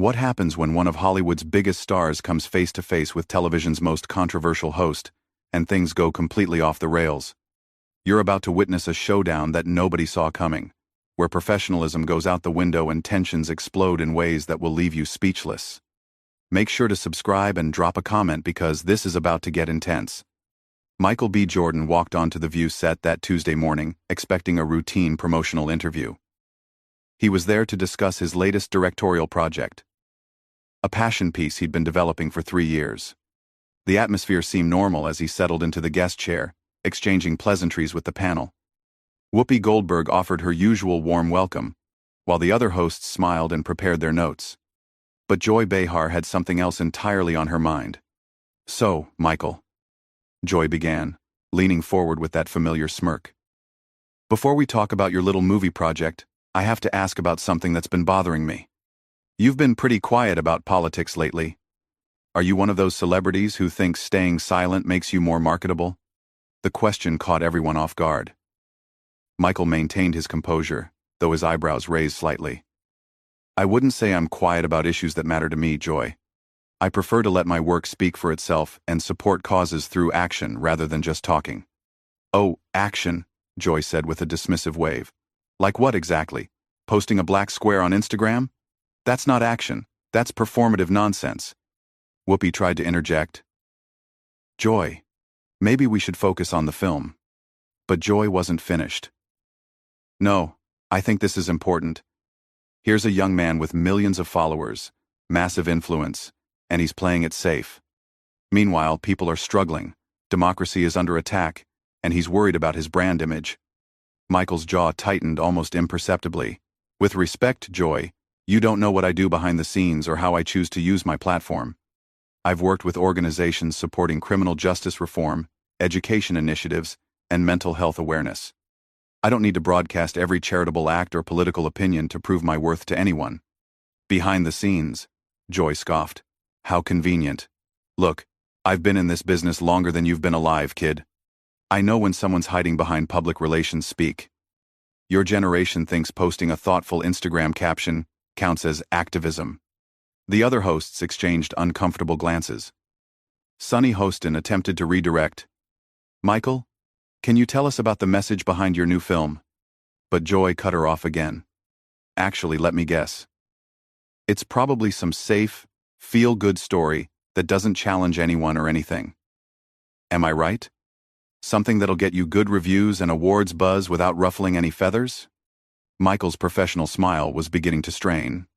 What happens when one of Hollywood's biggest stars comes face to face with television's most controversial host, and things go completely off the rails? You're about to witness a showdown that nobody saw coming, where professionalism goes out the window and tensions explode in ways that will leave you speechless. Make sure to subscribe and drop a comment because this is about to get intense. Michael B. Jordan walked onto the View set that Tuesday morning, expecting a routine promotional interview. He was there to discuss his latest directorial project, a passion piece he'd been developing for 3 years. The atmosphere seemed normal as he settled into the guest chair, exchanging pleasantries with the panel. Whoopi Goldberg offered her usual warm welcome, while the other hosts smiled and prepared their notes. But Joy Behar had something else entirely on her mind. "So, Michael," Joy began, leaning forward with that familiar smirk. "Before we talk about your little movie project, I have to ask about something that's been bothering me. You've been pretty quiet about politics lately. Are you one of those celebrities who thinks staying silent makes you more marketable?" The question caught everyone off guard. Michael maintained his composure, though his eyebrows raised slightly. "I wouldn't say I'm quiet about issues that matter to me, Joy. I prefer to let my work speak for itself and support causes through action rather than just talking." "Oh, action," Joy said with a dismissive wave. "Like what exactly? Posting a black square on Instagram? That's not action, that's performative nonsense." Whoopi tried to interject. "Joy, maybe we should focus on the film." But Joy wasn't finished. "No, I think this is important. Here's a young man with millions of followers, massive influence, and he's playing it safe. Meanwhile, people are struggling, democracy is under attack, and he's worried about his brand image." Michael's jaw tightened almost imperceptibly. "With respect, Joy, you don't know what I do behind the scenes or how I choose to use my platform. I've worked with organizations supporting criminal justice reform, education initiatives, and mental health awareness. I don't need to broadcast every charitable act or political opinion to prove my worth to anyone." "Behind the scenes," Joy scoffed. "How convenient. Look, I've been in this business longer than you've been alive, kid. I know when someone's hiding behind public relations speak. Your generation thinks posting a thoughtful Instagram caption counts as activism." The other hosts exchanged uncomfortable glances. Sonny Hostin attempted to redirect. "Michael, can you tell us about the message behind your new film?" But Joy cut her off again. "Actually, let me guess. It's probably some safe, feel-good story that doesn't challenge anyone or anything. Am I right? Something that'll get you good reviews and awards buzz without ruffling any feathers?" Michael's professional smile was beginning to strain.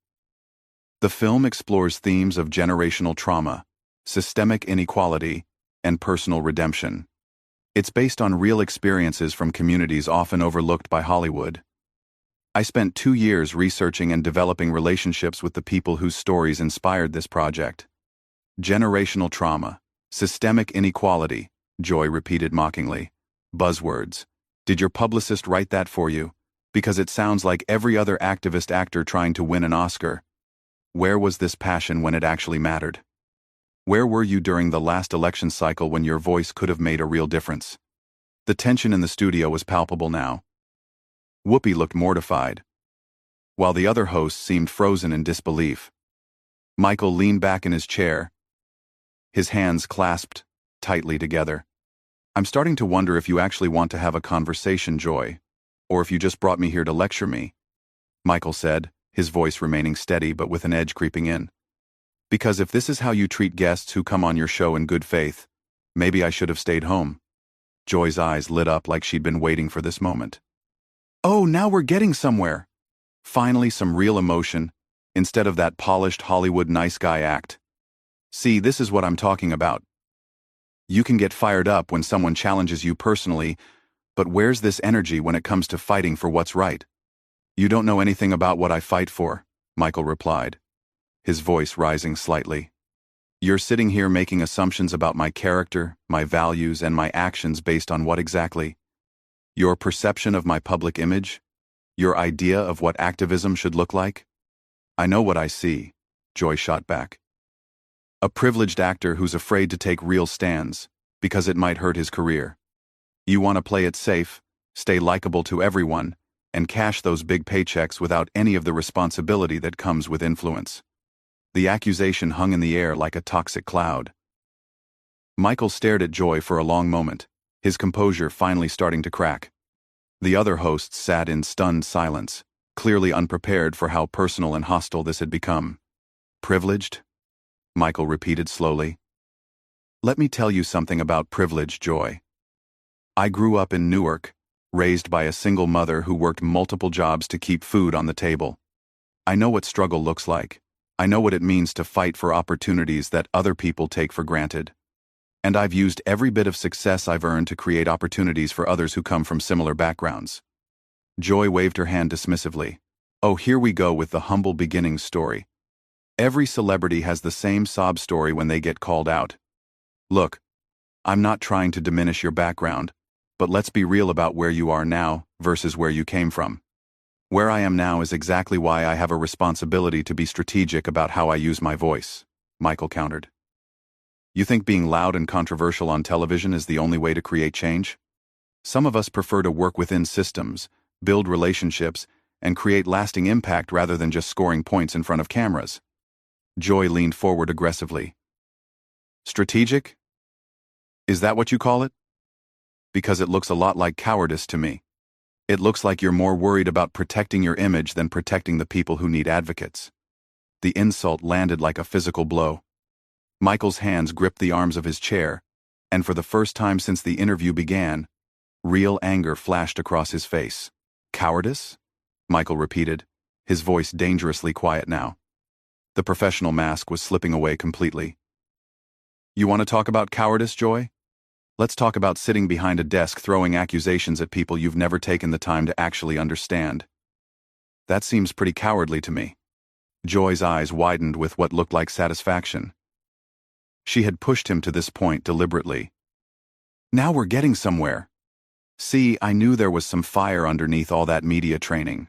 "The film explores themes of generational trauma, systemic inequality, and personal redemption. It's based on real experiences from communities often overlooked by Hollywood. I spent 2 years researching and developing relationships with the people whose stories inspired this project." "Generational trauma, systemic inequality," Joy repeated mockingly. "Buzzwords. Did your publicist write that for you? Because it sounds like every other activist actor trying to win an Oscar. Where was this passion when it actually mattered? Where were you during the last election cycle when your voice could have made a real difference?" The tension in the studio was palpable now. Whoopi looked mortified, while the other hosts seemed frozen in disbelief. Michael leaned back in his chair, his hands clasped tightly together. "I'm starting to wonder if you actually want to have a conversation, Joy, or if you just brought me here to lecture me," Michael said, his voice remaining steady but with an edge creeping in. "Because if this is how you treat guests who come on your show in good faith, maybe I should have stayed home." Joy's eyes lit up like she'd been waiting for this moment. "Oh, now we're getting somewhere. Finally some real emotion, instead of that polished Hollywood nice guy act. See, this is what I'm talking about. You can get fired up when someone challenges you personally, but where's this energy when it comes to fighting for what's right?" "You don't know anything about what I fight for," Michael replied, his voice rising slightly. "You're sitting here making assumptions about my character, my values, and my actions based on what exactly? Your perception of my public image? Your idea of what activism should look like?" "I know what I see," Joy shot back. "A privileged actor who's afraid to take real stands, because it might hurt his career. You want to play it safe, stay likable to everyone, and cash those big paychecks without any of the responsibility that comes with influence." The accusation hung in the air like a toxic cloud. Michael stared at Joy for a long moment, his composure finally starting to crack. The other hosts sat in stunned silence, clearly unprepared for how personal and hostile this had become. Privileged? Michael repeated slowly. Let me tell you something about privilege, Joy. I grew up in Newark, raised by a single mother who worked multiple jobs to keep food on the table. I know what struggle looks like. I know what it means to fight for opportunities that other people take for granted. And I've used every bit of success I've earned to create opportunities for others who come from similar backgrounds. Joy waved her hand dismissively. Oh, here we go with the humble beginnings story. Every celebrity has the same sob story when they get called out. Look, I'm not trying to diminish your background, but let's be real about where you are now versus where you came from. Where I am now is exactly why I have a responsibility to be strategic about how I use my voice, Michael countered. You think being loud and controversial on television is the only way to create change? Some of us prefer to work within systems, build relationships, and create lasting impact rather than just scoring points in front of cameras. Joy leaned forward aggressively. Strategic? Is that what you call it? Because it looks a lot like cowardice to me. It looks like you're more worried about protecting your image than protecting the people who need advocates. The insult landed like a physical blow. Michael's hands gripped the arms of his chair, and for the first time since the interview began, real anger flashed across his face. Cowardice? Michael repeated, his voice dangerously quiet now. The professional mask was slipping away completely. You want to talk about cowardice, Joy? Let's talk about sitting behind a desk throwing accusations at people you've never taken the time to actually understand. That seems pretty cowardly to me. Joy's eyes widened with what looked like satisfaction. She had pushed him to this point deliberately. Now we're getting somewhere. See, I knew there was some fire underneath all that media training.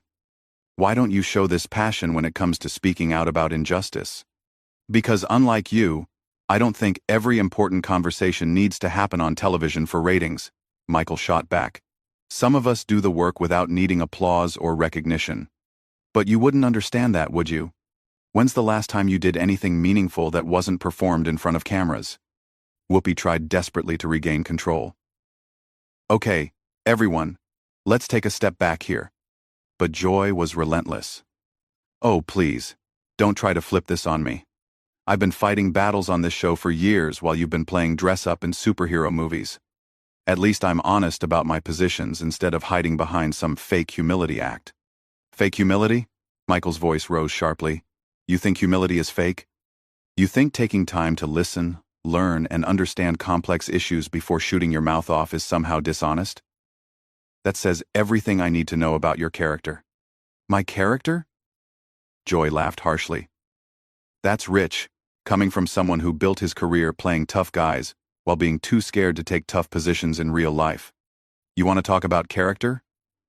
Why don't you show this passion when it comes to speaking out about injustice? Because unlike you, I don't think every important conversation needs to happen on television for ratings, Michael shot back. Some of us do the work without needing applause or recognition. But you wouldn't understand that, would you? When's the last time you did anything meaningful that wasn't performed in front of cameras? Whoopi tried desperately to regain control. Okay, everyone, let's take a step back here. But Joy was relentless. Oh, please, don't try to flip this on me. I've been fighting battles on this show for years while you've been playing dress-up in superhero movies. At least I'm honest about my positions instead of hiding behind some fake humility act. Fake humility? Michael's voice rose sharply. You think humility is fake? You think taking time to listen, learn, and understand complex issues before shooting your mouth off is somehow dishonest? That says everything I need to know about your character. My character? Joy laughed harshly. That's rich, coming from someone who built his career playing tough guys while being too scared to take tough positions in real life. You want to talk about character?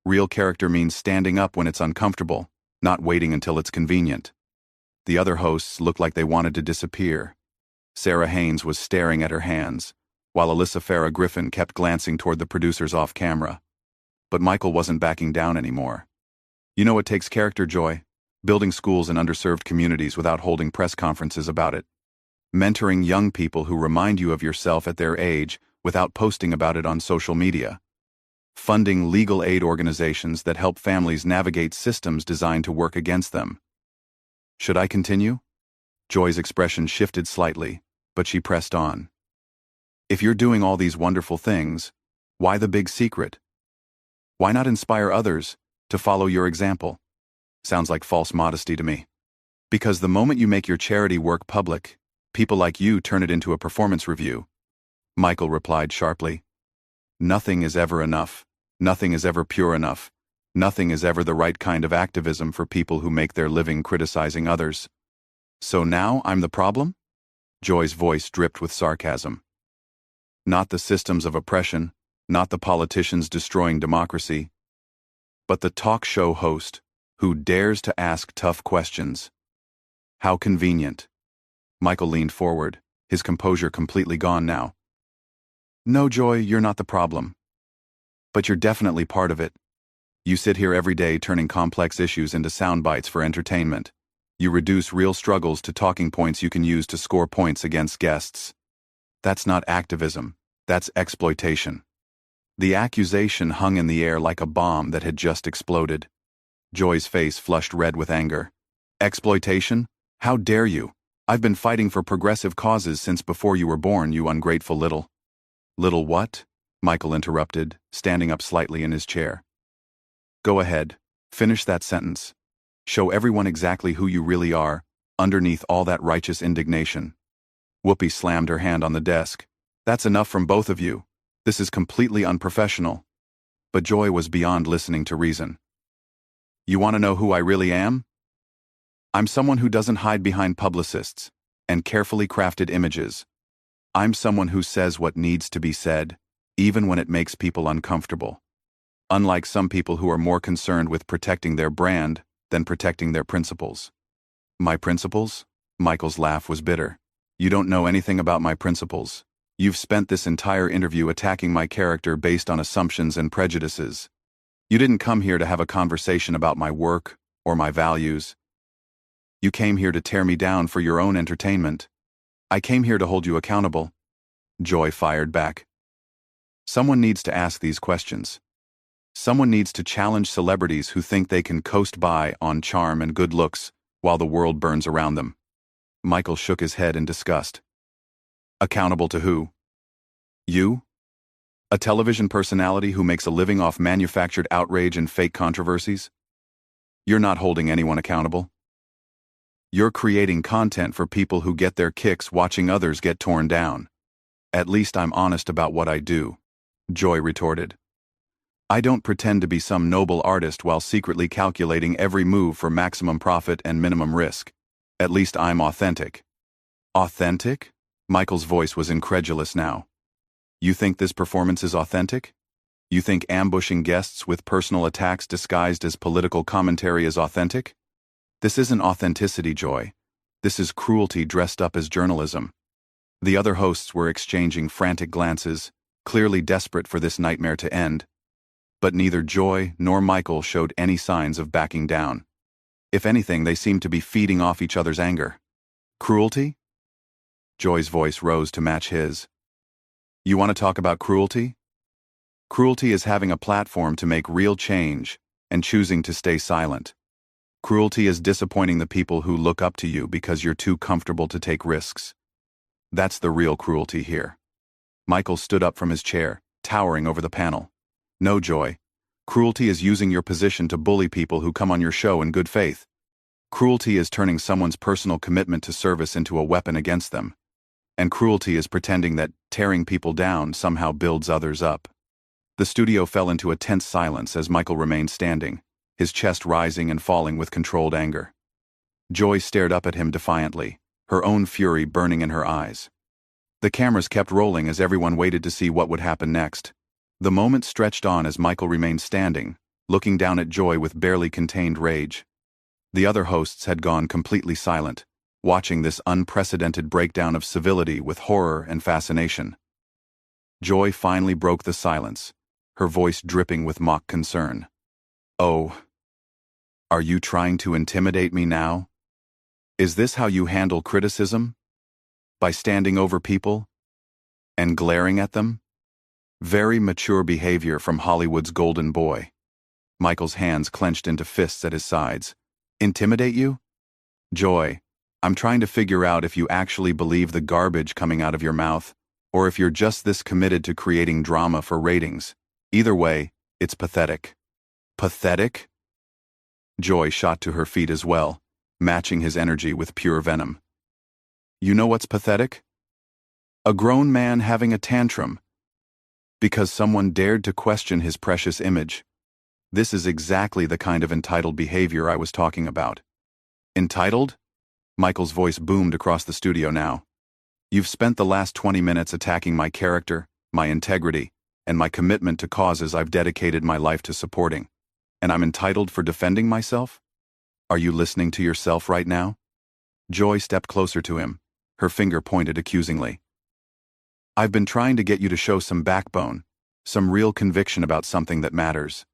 Real character means standing up when it's uncomfortable, not waiting until it's convenient. The other hosts looked like they wanted to disappear. Sarah Haynes was staring at her hands, while Alyssa Farah Griffin kept glancing toward the producers off camera. But Michael wasn't backing down anymore. You know what takes character, Joy? Building schools in underserved communities without holding press conferences about it. Mentoring young people who remind you of yourself at their age without posting about it on social media. Funding legal aid organizations that help families navigate systems designed to work against them. Should I continue? Joy's expression shifted slightly, but she pressed on. If you're doing all these wonderful things, why the big secret? Why not inspire others to follow your example? Sounds like false modesty to me. Because the moment you make your charity work public, people like you turn it into a performance review. Michael replied sharply. Nothing is ever enough. Nothing is ever pure enough. Nothing is ever the right kind of activism for people who make their living criticizing others. So now I'm the problem? Joy's voice dripped with sarcasm. Not the systems of oppression, not the politicians destroying democracy, but the talk show host who dares to ask tough questions. How convenient. Michael leaned forward, his composure completely gone now. No, Joy, you're not the problem. But you're definitely part of it. You sit here every day turning complex issues into sound bites for entertainment. You reduce real struggles to talking points you can use to score points against guests. That's not activism, that's exploitation. The accusation hung in the air like a bomb that had just exploded. Joy's face flushed red with anger. Exploitation? How dare you? I've been fighting for progressive causes since before you were born, you ungrateful little. Little what? Michael interrupted, standing up slightly in his chair. Go ahead. Finish that sentence. Show everyone exactly who you really are, underneath all that righteous indignation. Whoopi slammed her hand on the desk. That's enough from both of you. This is completely unprofessional. But Joy was beyond listening to reason. You want to know who I really am? I'm someone who doesn't hide behind publicists and carefully crafted images. I'm someone who says what needs to be said, even when it makes people uncomfortable. Unlike some people who are more concerned with protecting their brand than protecting their principles. My principles? Michael's laugh was bitter. You don't know anything about my principles. You've spent this entire interview attacking my character based on assumptions and prejudices. You didn't come here to have a conversation about my work or my values. You came here to tear me down for your own entertainment. I came here to hold you accountable. Joy fired back. Someone needs to ask these questions. Someone needs to challenge celebrities who think they can coast by on charm and good looks while the world burns around them. Michael shook his head in disgust. Accountable to who? You? A television personality who makes a living off manufactured outrage and fake controversies? You're not holding anyone accountable. You're creating content for people who get their kicks watching others get torn down. At least I'm honest about what I do, Joy retorted. I don't pretend to be some noble artist while secretly calculating every move for maximum profit and minimum risk. At least I'm authentic. Authentic? Michael's voice was incredulous now. You think this performance is authentic? You think ambushing guests with personal attacks disguised as political commentary is authentic? This isn't authenticity, Joy. This is cruelty dressed up as journalism. The other hosts were exchanging frantic glances, clearly desperate for this nightmare to end. But neither Joy nor Michael showed any signs of backing down. If anything, they seemed to be feeding off each other's anger. Cruelty? Joy's voice rose to match his. You want to talk about cruelty? Cruelty is having a platform to make real change and choosing to stay silent. Cruelty is disappointing the people who look up to you because you're too comfortable to take risks. That's the real cruelty here. Michael stood up from his chair, towering over the panel. No, Joy. Cruelty is using your position to bully people who come on your show in good faith. Cruelty is turning someone's personal commitment to service into a weapon against them. And cruelty is pretending that tearing people down somehow builds others up. The studio fell into a tense silence as Michael remained standing, his chest rising and falling with controlled anger. Joy stared up at him defiantly, her own fury burning in her eyes. The cameras kept rolling as everyone waited to see what would happen next. The moment stretched on as Michael remained standing, looking down at Joy with barely contained rage. The other hosts had gone completely silent, watching this unprecedented breakdown of civility with horror and fascination. Joy finally broke the silence, her voice dripping with mock concern. Oh, are you trying to intimidate me now? Is this how you handle criticism? By standing over people and glaring at them? Very mature behavior from Hollywood's golden boy. Michael's hands clenched into fists at his sides. Intimidate you? Joy, I'm trying to figure out if you actually believe the garbage coming out of your mouth, or if you're just this committed to creating drama for ratings. Either way, it's pathetic. Pathetic? Joy shot to her feet as well, matching his energy with pure venom. You know what's pathetic? A grown man having a tantrum because someone dared to question his precious image. This is exactly the kind of entitled behavior I was talking about. Entitled? Michael's voice boomed across the studio now. You've spent the last 20 minutes attacking my character, my integrity, and my commitment to causes I've dedicated my life to supporting. And I'm entitled for defending myself? Are you listening to yourself right now? Joy stepped closer to him, her finger pointed accusingly. I've been trying to get you to show some backbone, some real conviction about something that matters.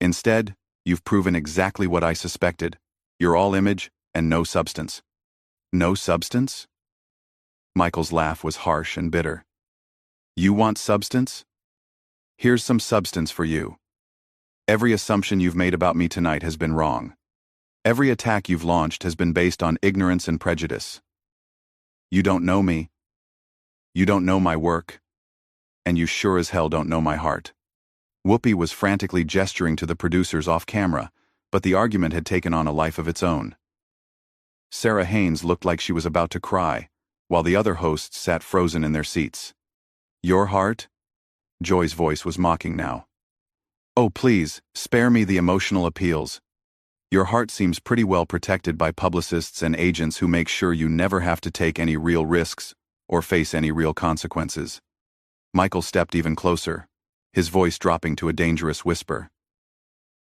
Instead, you've proven exactly what I suspected. You're all image, and no substance. No substance? Michael's laugh was harsh and bitter. You want substance? Here's some substance for you. Every assumption you've made about me tonight has been wrong. Every attack you've launched has been based on ignorance and prejudice. You don't know me. You don't know my work. And you sure as hell don't know my heart. Whoopi was frantically gesturing to the producers off camera, but the argument had taken on a life of its own. Sarah Haynes looked like she was about to cry, while the other hosts sat frozen in their seats. Your heart? Joy's voice was mocking now. Oh, please, spare me the emotional appeals. Your heart seems pretty well protected by publicists and agents who make sure you never have to take any real risks or face any real consequences. Michael stepped even closer, his voice dropping to a dangerous whisper.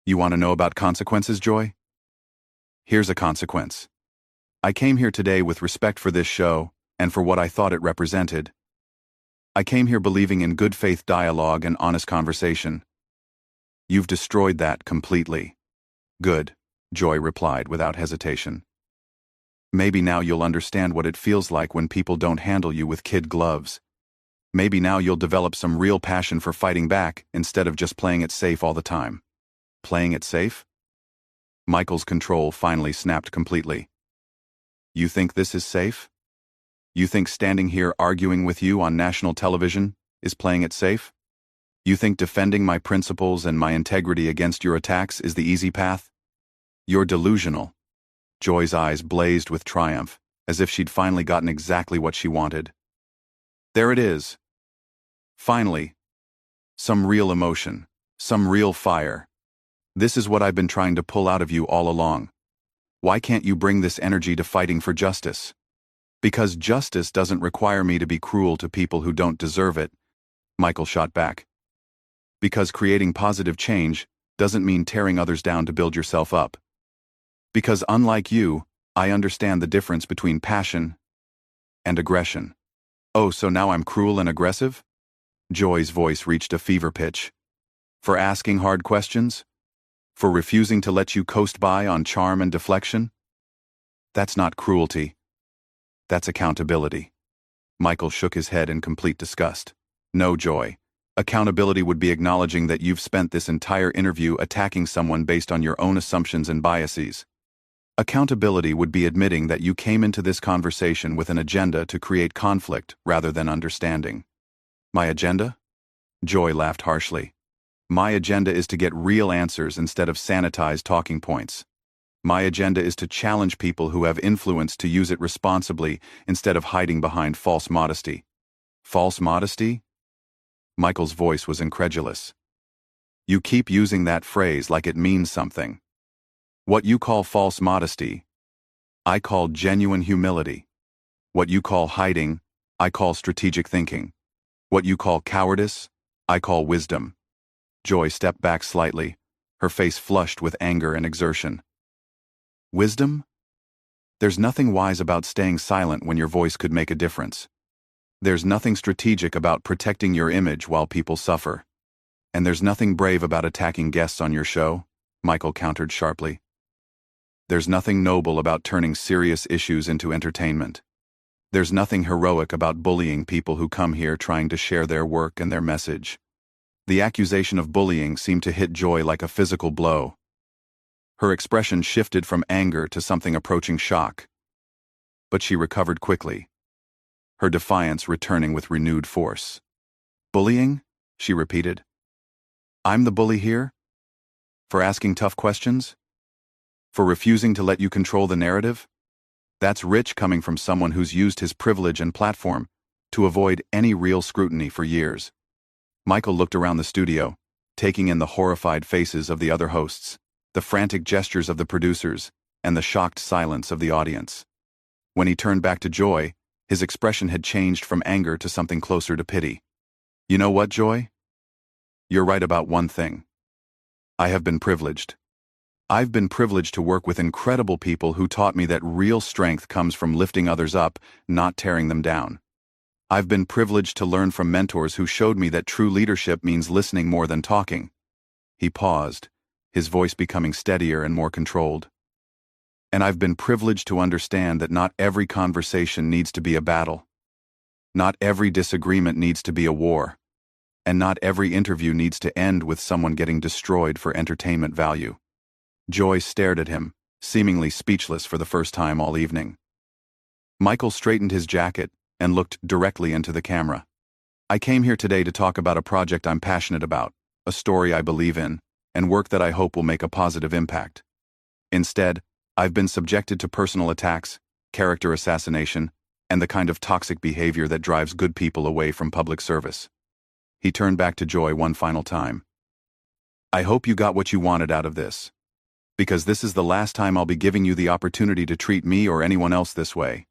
You want to know about consequences, Joy? Here's a consequence. I came here today with respect for this show and for what I thought it represented. I came here believing in good faith dialogue and honest conversation. You've destroyed that completely. Good, Joy replied without hesitation. Maybe now you'll understand what it feels like when people don't handle you with kid gloves. Maybe now you'll develop some real passion for fighting back instead of just playing it safe all the time. Playing it safe? Michael's control finally snapped completely. You think this is safe? You think standing here arguing with you on national television is playing it safe? You think defending my principles and my integrity against your attacks is the easy path? You're delusional. Joy's eyes blazed with triumph, as if she'd finally gotten exactly what she wanted. There it is. Finally. Some real emotion. Some real fire. This is what I've been trying to pull out of you all along. Why can't you bring this energy to fighting for justice? Because justice doesn't require me to be cruel to people who don't deserve it, Michael shot back. Because creating positive change doesn't mean tearing others down to build yourself up. Because unlike you, I understand the difference between passion and aggression. Oh, so now I'm cruel and aggressive? Joy's voice reached a fever pitch. For asking hard questions? For refusing to let you coast by on charm and deflection? That's not cruelty. That's accountability. Michael shook his head in complete disgust. No, Joy. Accountability would be acknowledging that you've spent this entire interview attacking someone based on your own assumptions and biases. Accountability would be admitting that you came into this conversation with an agenda to create conflict rather than understanding. My agenda? Joy laughed harshly. My agenda is to get real answers instead of sanitized talking points. My agenda is to challenge people who have influence to use it responsibly instead of hiding behind false modesty. False modesty? Michael's voice was incredulous. You keep using that phrase like it means something. What you call false modesty, I call genuine humility. What you call hiding, I call strategic thinking. What you call cowardice, I call wisdom. Joy stepped back slightly, her face flushed with anger and exertion. Wisdom? There's nothing wise about staying silent when your voice could make a difference. There's nothing strategic about protecting your image while people suffer. And there's nothing brave about attacking guests on your show, Michael countered sharply. There's nothing noble about turning serious issues into entertainment. There's nothing heroic about bullying people who come here trying to share their work and their message. The accusation of bullying seemed to hit Joy like a physical blow. Her expression shifted from anger to something approaching shock. But she recovered quickly, her defiance returning with renewed force. Bullying? She repeated. I'm the bully here? For asking tough questions? For refusing to let you control the narrative? That's rich coming from someone who's used his privilege and platform to avoid any real scrutiny for years. Michael looked around the studio, taking in the horrified faces of the other hosts, the frantic gestures of the producers, and the shocked silence of the audience. When he turned back to Joy, his expression had changed from anger to something closer to pity. You know what, Joy? You're right about one thing. I have been privileged. I've been privileged to work with incredible people who taught me that real strength comes from lifting others up, not tearing them down. I've been privileged to learn from mentors who showed me that true leadership means listening more than talking. He paused, his voice becoming steadier and more controlled. And I've been privileged to understand that not every conversation needs to be a battle. Not every disagreement needs to be a war. And not every interview needs to end with someone getting destroyed for entertainment value. Joy stared at him, seemingly speechless for the first time all evening. Michael straightened his jacket and looked directly into the camera. I came here today to talk about a project I'm passionate about, a story I believe in, and work that I hope will make a positive impact. Instead, I've been subjected to personal attacks, character assassination, and the kind of toxic behavior that drives good people away from public service. He turned back to Joy one final time. I hope you got what you wanted out of this. Because this is the last time I'll be giving you the opportunity to treat me or anyone else this way.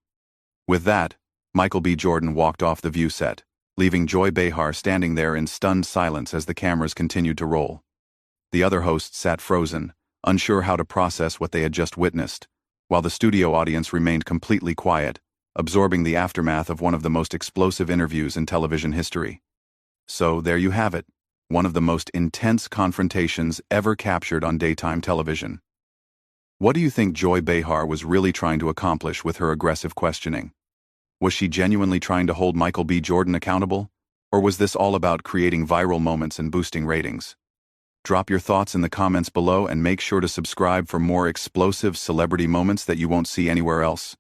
With that, Michael B. Jordan walked off the view set, leaving Joy Behar standing there in stunned silence as the cameras continued to roll. The other hosts sat frozen, unsure how to process what they had just witnessed, while the studio audience remained completely quiet, absorbing the aftermath of one of the most explosive interviews in television history. So there you have it, one of the most intense confrontations ever captured on daytime television. What do you think Joy Behar was really trying to accomplish with her aggressive questioning? Was she genuinely trying to hold Michael B. Jordan accountable? Or was this all about creating viral moments and boosting ratings? Drop your thoughts in the comments below and make sure to subscribe for more explosive celebrity moments that you won't see anywhere else.